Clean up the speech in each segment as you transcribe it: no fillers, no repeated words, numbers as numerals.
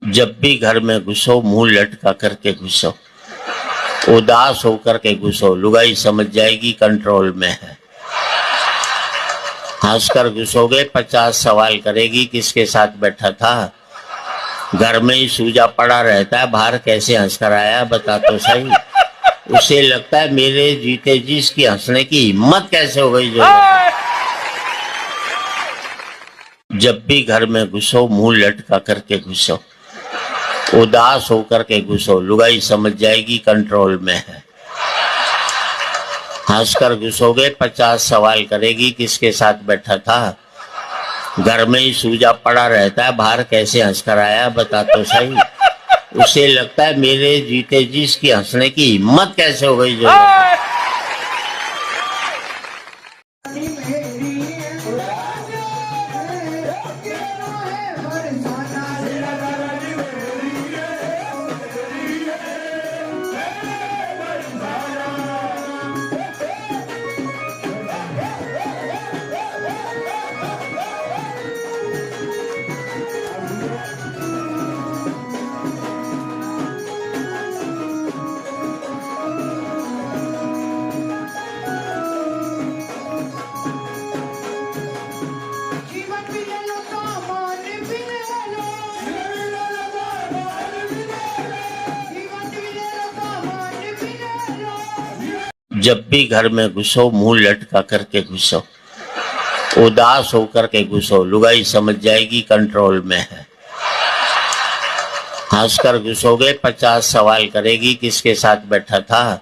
जब भी घर में घुसो मुंह लटका करके घुसो, उदास होकर के घुसो, लुगाई समझ जाएगी कंट्रोल में है। हंसकर घुसोगे 50 सवाल करेगी किसके साथ बैठा था। घर में ही सूजा पड़ा रहता है, बाहर कैसे हंसकर आया बता तो सही। उसे लगता है मेरे जीते जी इसकी हंसने की हिम्मत कैसे हो गई। जो जब भी घर में घुसो मुंह लटका करके घुसो, उदास होकर के घुसो, लुगाई समझ जाएगी कंट्रोल में है। हंसकर घुसोगे 50 सवाल करेगी किसके साथ बैठा था। घर में ही सूजा पड़ा रहता है, बाहर कैसे हंसकर आया बता तो सही। उसे लगता है मेरे जीते जी इसकी हंसने की हिम्मत कैसे हो गई। जो जब भी घर में घुसो मुंह लटका करके घुसो, उदास होकर के घुसो, लुगाई समझ जाएगी कंट्रोल में है। हंसकर घुसोगे 50 सवाल करेगी किसके साथ बैठा था।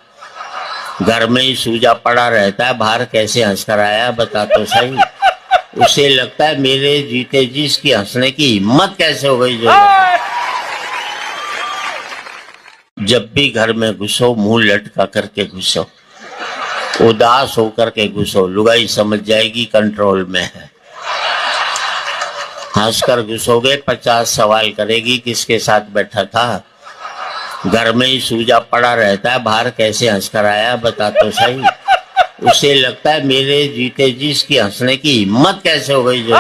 घर में ही सूजा पड़ा रहता है, बाहर कैसे हंसकर आया बता तो सही। उसे लगता है मेरे जीते जी इसकी हंसने की हिम्मत कैसे हो गई। जो जब भी घर में घुसो मुंह लटका करके घुसो, उदास होकर के घुसो, लुगाई समझ जाएगी कंट्रोल में है। हंसकर घुसोगे 50 सवाल करेगी किसके साथ बैठा था। घर में ही सूजा पड़ा रहता है, बाहर कैसे हंसकर आया बता तो सही। उसे लगता है मेरे जीते जी इसकी हंसने की हिम्मत कैसे हो गई। जो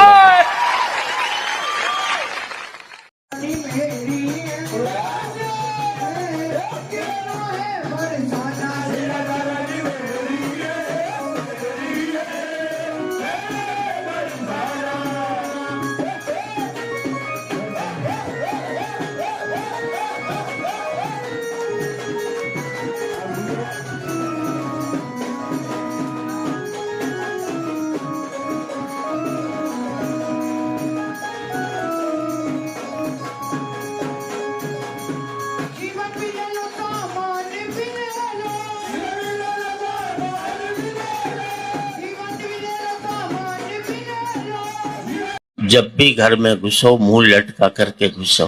जब भी घर में घुसो मुंह लटका करके घुसो,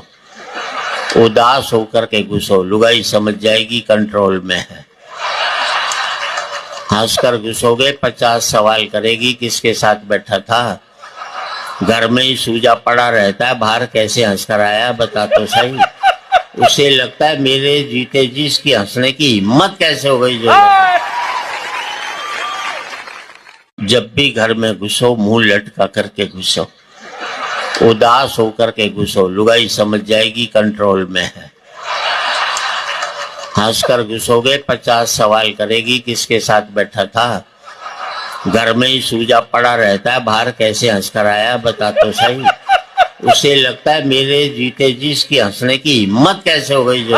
उदास होकर के घुसो, लुगाई समझ जाएगी कंट्रोल में है। हंसकर घुसोगे 50 सवाल करेगी किसके साथ बैठा था। घर में ही सूजा पड़ा रहता है, बाहर कैसे हंसकर आया बता तो सही। उसे लगता है मेरे जीते जी इसकी हंसने की हिम्मत कैसे हो गई। जो जब भी घर में घुसो मुंह लटका करके घुसो, उदास होकर के घुसो, लुगाई समझ जाएगी कंट्रोल में है। हंसकर घुसोगे 50 सवाल करेगी किसके साथ बैठा था। घर में ही सूजा पड़ा रहता है, बाहर कैसे हंसकर आया बता तो सही। उसे लगता है मेरे जीते जी इसकी हंसने की हिम्मत कैसे हो गई। जो